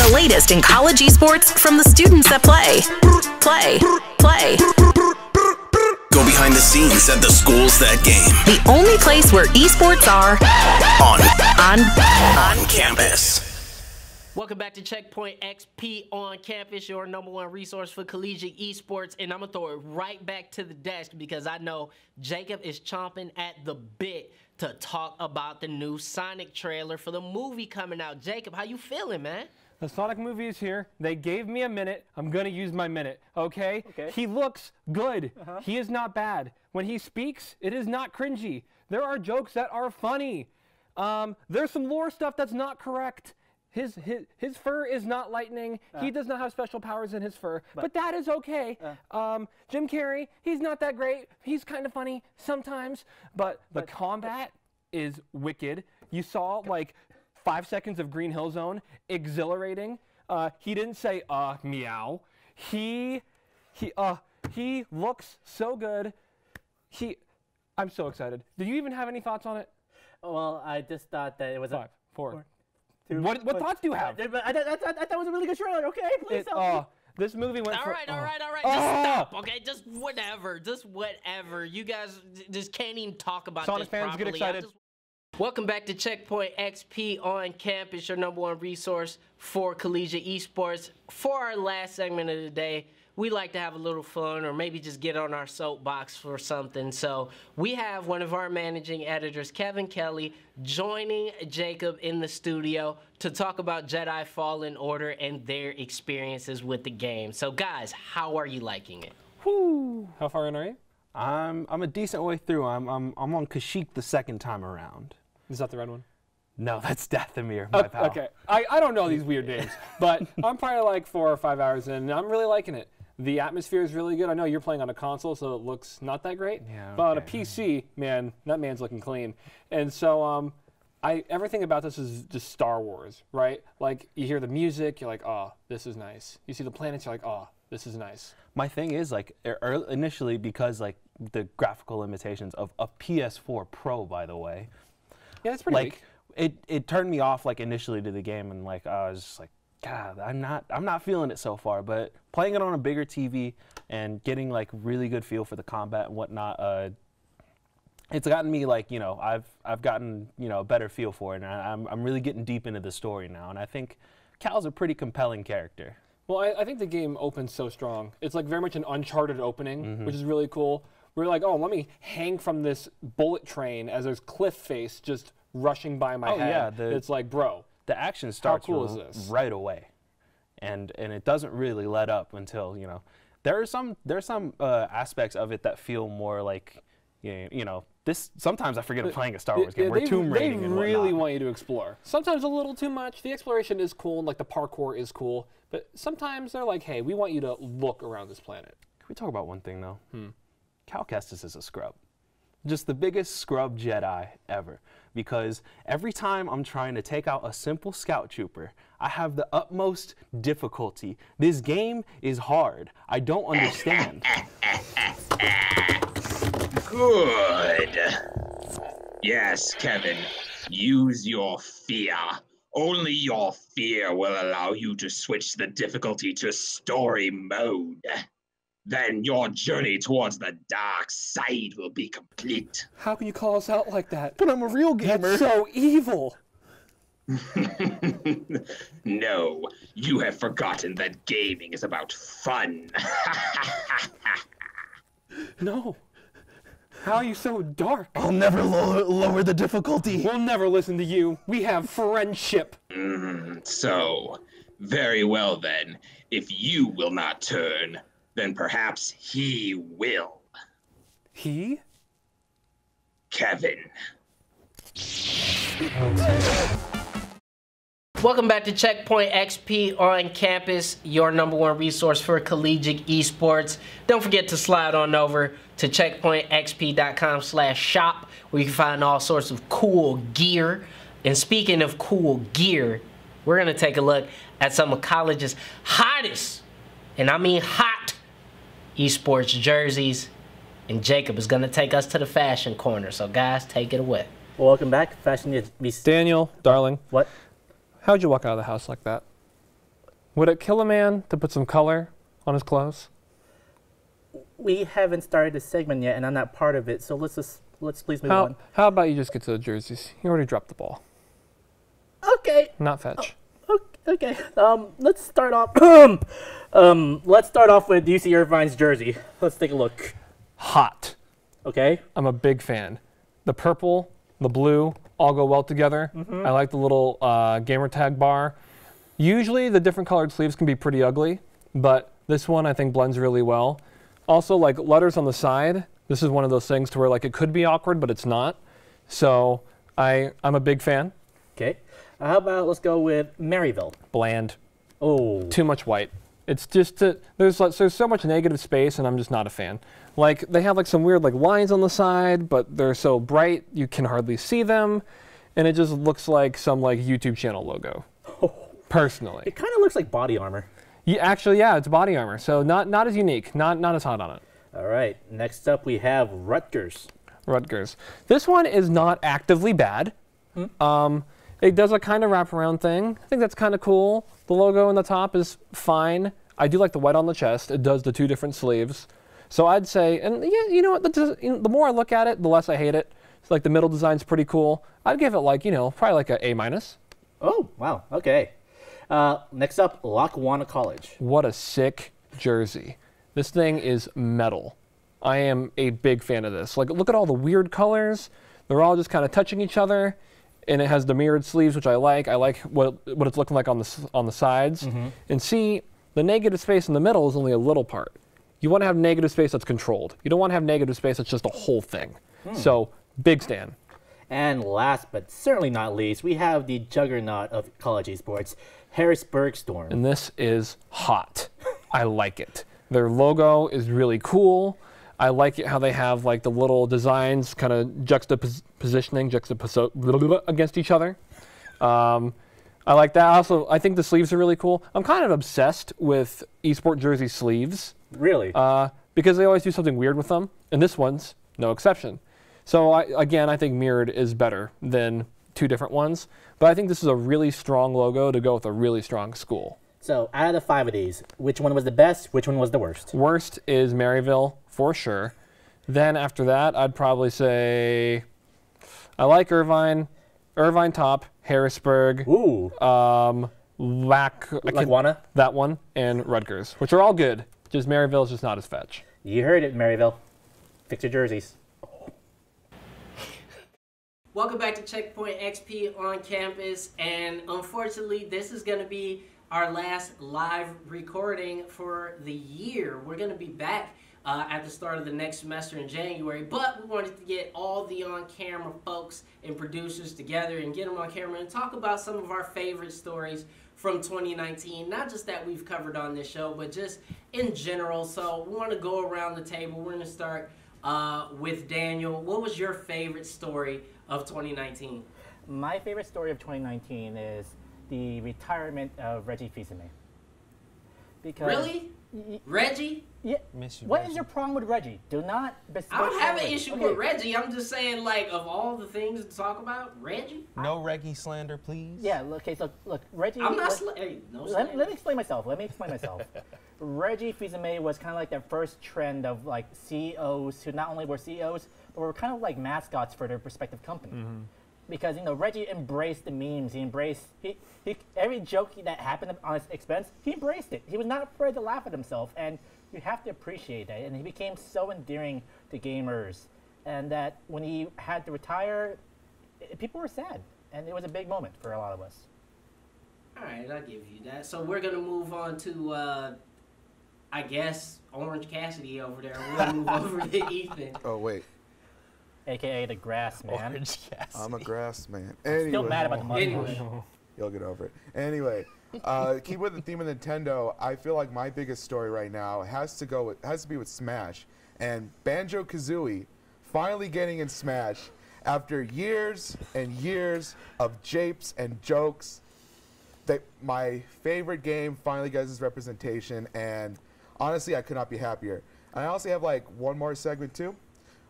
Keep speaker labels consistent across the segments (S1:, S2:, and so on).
S1: The latest in college esports from the students that play.
S2: Go behind the scenes at the schools that game.
S1: The only place where esports are
S2: on campus.
S3: Welcome back to CheckpointXP On Campus, your #1 resource for collegiate esports. And I'm going to throw it right back to the desk because I know Jacob is chomping at the bit to talk about the new Sonic trailer for the movie coming out. Jacob, how you feeling, man?
S4: The Sonic movie is here. They gave me a minute. I'm going to use my minute, okay? He looks good. He is not bad. When he speaks, it is not cringy. There are jokes that are funny. There's some lore stuff that's not correct. His fur is not lightning. He does not have special powers in his fur, but that is okay. Jim Carrey, he's not that great. He's kind of funny sometimes, but the combat is wicked. You saw like 5 seconds of Green Hill Zone, exhilarating. He didn't say meow. He looks so good. I'm so excited. Did you even have any thoughts on it?
S5: Well, I just thought that it was
S4: 5, 4.
S5: What
S4: thoughts do you have?
S5: I thought it was a really good trailer. Okay, please help me.
S4: This movie went
S3: All right. Just stop, okay? Just whatever. You guys just can't even talk about
S4: Sonic
S3: this
S4: fans,
S3: properly.
S4: get excited.
S3: Welcome back to Checkpoint XP On Campus, your #1 resource for collegiate esports. For our last segment of the day, we like to have a little fun or maybe just get on our soapbox for something. So we have one of our managing editors, Kevin Kelly, joining Jacob in the studio to talk about Jedi Fallen Order and their experiences with the game. So guys, how are you liking it?
S4: Whew. How far in are you?
S6: I'm a decent way through. I'm on Kashyyyk the second time around.
S4: Is that the red one?
S6: No, that's Dathomir, my pal.
S4: Okay. I don't know these weird names, but I'm probably like 4 or 5 hours in, and I'm really liking it. The atmosphere is really good. I know you're playing on a console, so it looks not that great.
S6: Yeah,
S4: but on a PC, man, that man's looking clean. And so everything about this is just Star Wars, right? Like, you hear the music, you're like, oh, this is nice. You see the planets, you're like, oh, this is nice.
S6: My thing is, like, initially, because, like, the graphical limitations of a PS4 Pro, by the way.
S4: Yeah, that's pretty
S6: like, it turned me off, like, initially to the game, and, like, I was just like, God, I'm not feeling it so far, but playing it on a bigger TV and getting like really good feel for the combat and whatnot, it's gotten me like, you know, I've gotten, you know, a better feel for it, and I'm really getting deep into the story now, and I think Cal's a pretty compelling character.
S4: Well, I think the game opens so strong. It's like very much an Uncharted opening, which is really cool. We're like, oh, let me hang from this bullet train as there's cliff face just rushing by my head. Yeah, it's like, bro.
S6: The action starts
S4: How cool is this?
S6: right away, and it doesn't really let up until, you know, there's some aspects of it that feel more like, you know, this. Sometimes I forget I'm playing a Star Wars game. We're Tomb Raiding and whatnot.
S4: They really want you to explore. Sometimes a little too much. The exploration is cool, and like the parkour is cool, but sometimes they're like, hey, we want you to look around this planet.
S6: Can we talk about one thing though? Cal Kestis is a scrub. Just the biggest scrub Jedi ever, because every time I'm trying to take out a simple scout trooper, I have the utmost difficulty. This game is hard. I don't understand.
S7: Good. Yes, Kevin. Use your fear. Only your fear will allow you to switch the difficulty to story mode. Then your journey towards the dark side will be complete.
S4: How can you call us out like that?
S6: But I'm a real gamer.
S4: That's so evil.
S7: No, you have forgotten that gaming is about fun.
S4: No. How are you so dark?
S6: I'll never lower the difficulty.
S4: We'll never listen to you. We have friendship.
S7: So, very well then. If you will not turn, then perhaps he will.
S4: He?
S7: Kevin.
S3: Welcome back to Checkpoint XP On Campus, your #1 resource for collegiate esports. Don't forget to slide on over to checkpointxp.com/shop, where you can find all sorts of cool gear. And speaking of cool gear, we're going to take a look at some of college's hottest, and I mean hot, esports jerseys. And Jacob is going to take us to the fashion corner. So guys, take it away.
S5: Well, welcome back. Fashion is...
S4: Daniel, darling.
S5: What?
S4: How'd you walk out of the house like that? Would it kill a man to put some color on his clothes?
S5: We haven't started this segment yet, and I'm not part of it, so let's please move on.
S4: How about you just get to the jerseys? You already dropped the ball.
S5: Okay.
S4: Not fetch.
S5: Okay. Let's start off. Let's start off with UC Irvine's jersey. Let's take a look.
S4: Hot.
S5: Okay.
S4: I'm a big fan. The purple, the blue, all go well together. I like the little gamer tag bar. Usually the different colored sleeves can be pretty ugly, but this one I think blends really well. Also, like letters on the side, this is one of those things to where like it could be awkward, but it's not. So I'm a big fan.
S5: Okay. How about let's go with Maryville.
S4: Bland.
S5: Oh.
S4: Too much white. It's just there's so much negative space, and I'm just not a fan. Like they have like some weird like lines on the side, but they're so bright you can hardly see them, and it just looks like some like YouTube channel logo. Personally,
S5: It kind of looks like body armor.
S4: Actually, yeah, it's body armor, so not as unique, not as hot on it.
S5: All right. Next up, we have Rutgers.
S4: Rutgers. This one is not actively bad. It does a kind of wraparound thing. I think that's kind of cool. The logo on the top is fine. I do like the white on the chest. It does the 2 different sleeves. So I'd say, and yeah, you know what? The more I look at it, the less I hate it. It's like the middle design's pretty cool. I'd give it like, probably like a A-.
S5: Oh, wow. Okay. Next up, Lackawanna College.
S4: What a sick jersey. This thing is metal. I am a big fan of this. Like, look at all the weird colors. They're all just kind of touching each other. And it has the mirrored sleeves, which I like. I like what it's looking like on the sides. And see, the negative space in the middle is only a little part. You want to have negative space that's controlled. You don't want to have negative space that's just a whole thing. So, big stan.
S5: And last but certainly not least, we have the juggernaut of college esports, Harrisburg Storm.
S4: And this is hot. I like it. Their logo is really cool. I like it how they have like the little designs kind of juxtapositioning against each other. I like that. Also, I think the sleeves are really cool. I'm kind of obsessed with esport jersey sleeves.
S5: Really?
S4: Because they always do something weird with them, and this one's no exception. So again, I think mirrored is better than 2 different ones. But I think this is a really strong logo to go with a really strong school.
S5: So out of the 5 of these, which one was the best? Which one was the worst?
S4: Worst is Maryville, for sure. Then after that, I'd probably say I like Irvine top, Harrisburg,
S5: Lackawanna?
S4: That one, and Rutgers, which are all good. Just Maryville's just not as fetch.
S5: You heard it, Maryville. Fix your jerseys.
S3: Welcome back to Checkpoint XP on campus, and unfortunately, this is going to be our last live recording for the year. We're going to be back at the start of the next semester in January, but we wanted to get all the on-camera folks and producers together and get them on camera and talk about some of our favorite stories from 2019, not just that we've covered on this show, but just in general. So we want to go around the table. We're going to start with Daniel. What was your favorite story of 2019?
S5: My favorite story of 2019 is the retirement of Reggie Fils-Aimé. Because
S3: Really? Reggie?
S5: Yeah. What is your problem with Reggie? Do not besmirch
S3: I don't have an
S5: Reggie.
S3: issue
S5: Okay.
S3: with Reggie. I'm just saying, like, of all the things to talk about, Reggie?
S8: No Reggie slander, please.
S5: Yeah, okay, so look, Reggie...
S3: I'm not
S5: let,
S3: no
S5: let me explain myself. Reggie Fils-Aimé was kind of like that first trend of like CEOs who not only were CEOs, but were kind of like mascots for their respective company. Because, Reggie embraced the memes. He embraced... every joke that happened on his expense, he embraced it. He was not afraid to laugh at himself, and you have to appreciate that. And he became so endearing to gamers. And that when he had to retire, people were sad. And it was a big moment for a lot of us.
S3: All right, I'll give you that. So we're going to move on to, I guess, Orange Cassidy over there. We're going to move over to Ethan.
S9: Oh, wait.
S5: AKA the grass man.
S8: Orange Cassidy.
S9: I'm a grass man. Anyway.
S5: Still mad about the mustache.
S3: Anyway.
S9: You'll get over it. Anyway, keep with the theme of Nintendo. I feel like my biggest story right now has to be with Smash and Banjo-Kazooie finally getting in Smash after years and years of japes and jokes. My favorite game finally gets its representation, and honestly, I could not be happier. And I also have like one more segment too,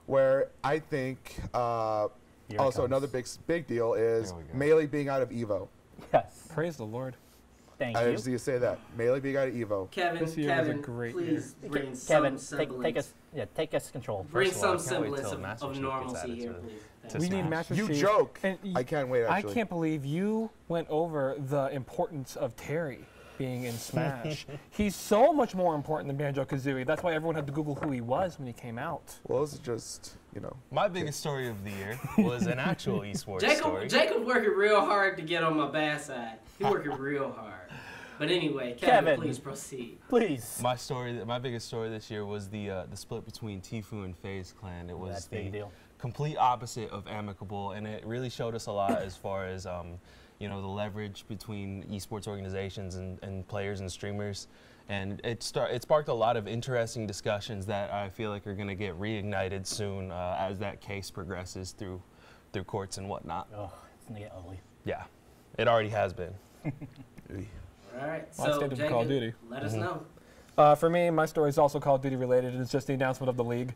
S9: where I think also another big deal is Melee being out of Evo.
S5: Yes.
S4: Praise the Lord.
S5: Thank
S9: I
S5: you.
S9: just need to say that. Melee big guy to Evo.
S3: Kevin,
S4: This year was a great
S3: please bring
S5: Kevin,
S3: some
S5: take
S3: semblance.
S5: us control.
S3: Bring
S8: First of all,
S3: some
S8: I can't wait
S3: semblance
S8: till Master
S3: of
S8: Chief gets
S3: normalcy
S8: added
S3: here,
S8: to-
S3: please.
S8: to
S4: We need
S8: Smash.
S4: Master
S9: You
S4: Chief.
S9: joke.
S4: And
S9: I can't wait,
S4: I
S9: actually.
S4: can't believe you went over the importance of Terry being in Smash. He's so much more important than Banjo-Kazooie. That's why everyone had to Google who he was when he came out.
S9: Well, it's just, you know.
S8: My biggest story of the year was an actual esports story.
S3: Jacob working real hard to get on my bad side. He working real hard. But anyway, Kevin, please proceed.
S5: Please.
S8: My biggest story this year was the split between Tfue and FaZe Clan. It was
S5: That's a big deal.
S8: complete opposite of amicable, and it really showed us a lot as far as you know, the leverage between esports organizations and players and streamers. And it sparked a lot of interesting discussions that I feel like are going to get reignited soon as that case progresses through courts and whatnot.
S5: Oh, it's gonna get ugly.
S8: Yeah, it already has been.
S3: All right,
S4: Well,
S3: so
S4: Jacob, Call of Duty.
S3: let us know.
S4: For me, my story is also Call of Duty related. It's just the announcement of the league.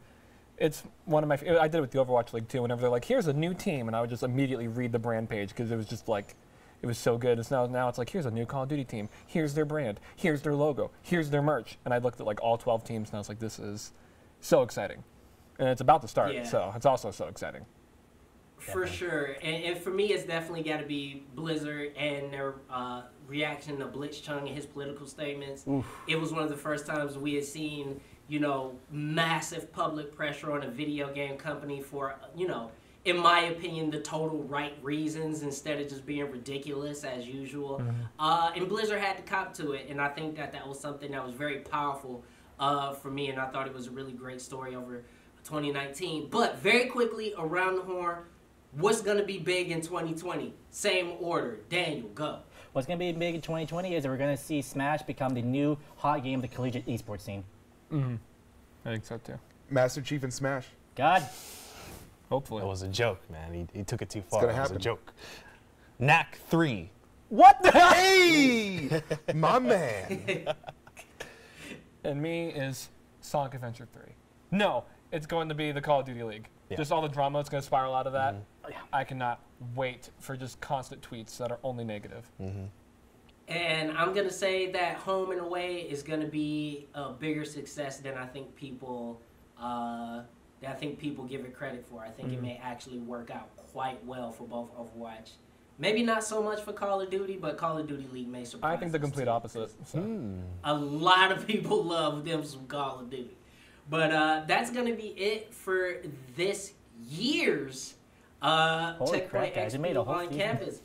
S4: It's one of my. I did it with the Overwatch League too. Whenever they're like, "Here's a new team," and I would just immediately read the brand page because it was just like, it was so good. It's now it's like, here's a new Call of Duty team. Here's their brand. Here's their logo. Here's their merch. And I looked at like all 12 teams, and I was like, this is so exciting. And it's about to start,
S3: Yeah.
S4: so it's also so exciting.
S3: For sure, and for me, it's definitely got to be Blizzard and their reaction to Blitzchung and his political statements.
S5: Oof.
S3: It was one of the first times we had seen, you know, massive public pressure on a video game company for, you know, in my opinion, the total right reasons instead of just being ridiculous as usual. And Blizzard had to cop to it, and I think that was something that was very powerful for me, and I thought it was a really great story over 2019. But very quickly, around the horn, what's going to be big in 2020? Same order. Daniel, go.
S5: What's going to be big in 2020 is that we're going to see Smash become the new hot game of the collegiate esports scene.
S4: I think so too.
S9: Master Chief and Smash.
S5: God.
S4: Hopefully.
S8: It was a joke, man. He took it too far.
S9: gonna
S8: It was
S9: happen.
S8: a joke. Knack 3.
S5: What the hell?
S9: Hey! My man.
S4: And me is Sonic Adventure 3. No, it's going to be the Call of Duty League.
S8: Yeah.
S4: Just all the drama that's going to spiral out of that. I cannot wait for just constant tweets that are only negative.
S3: And I'm going to say that Home and Away is going to be a bigger success than I think people give it credit for. I think it may actually work out quite well for both Overwatch. Maybe not so much for Call of Duty, but Call of Duty League may surprise
S4: I think the
S3: us,
S4: complete
S3: too.
S4: opposite. So.
S3: A lot of people love them some Call of Duty. But that's going to be it for this year's
S5: crap, guys. You made a
S3: CheckpointXP
S5: whole
S3: On
S5: season.
S3: Campus.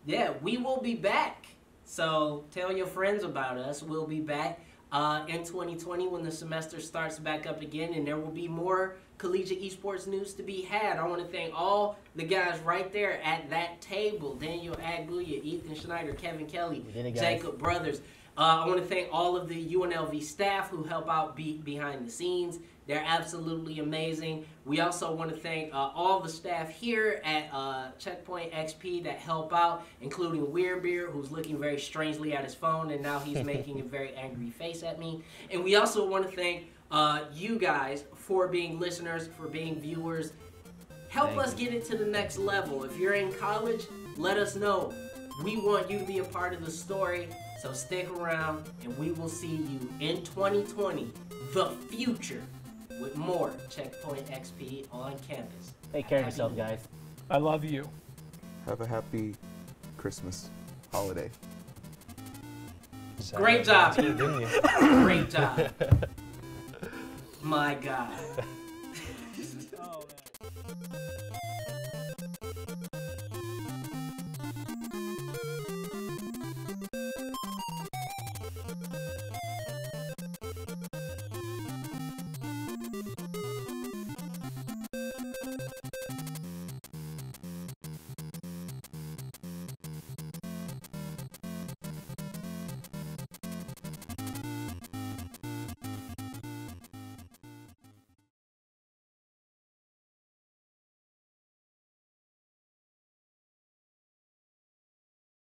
S3: Yeah, we will be back. So tell your friends about us. We'll be back in 2020 when the semester starts back up again, and there will be more collegiate esports news to be had. I want to thank all the guys right there at that table: Daniel Agbuya, Ethan Schneider, Kevin Kelly,
S5: did it, guys.
S3: Jacob Brothers. I want to thank all of the UNLV staff who help out behind the scenes. They're absolutely amazing. We also want to thank all the staff here at CheckpointXP that help out, including Weirbeard, who's looking very strangely at his phone, and now he's making a very angry face at me. And we also want to thank you guys for being listeners, for being viewers. Help us get it to the next level. If you're in college, let us know. We want you to be a part of the story. So stick around, and we will see you in 2020, the future, with more CheckpointXP On Campus.
S5: Take care of yourself, guys.
S4: I love you.
S9: Have a happy Christmas holiday.
S3: Great job.
S8: Didn't you?
S3: Great job. My God.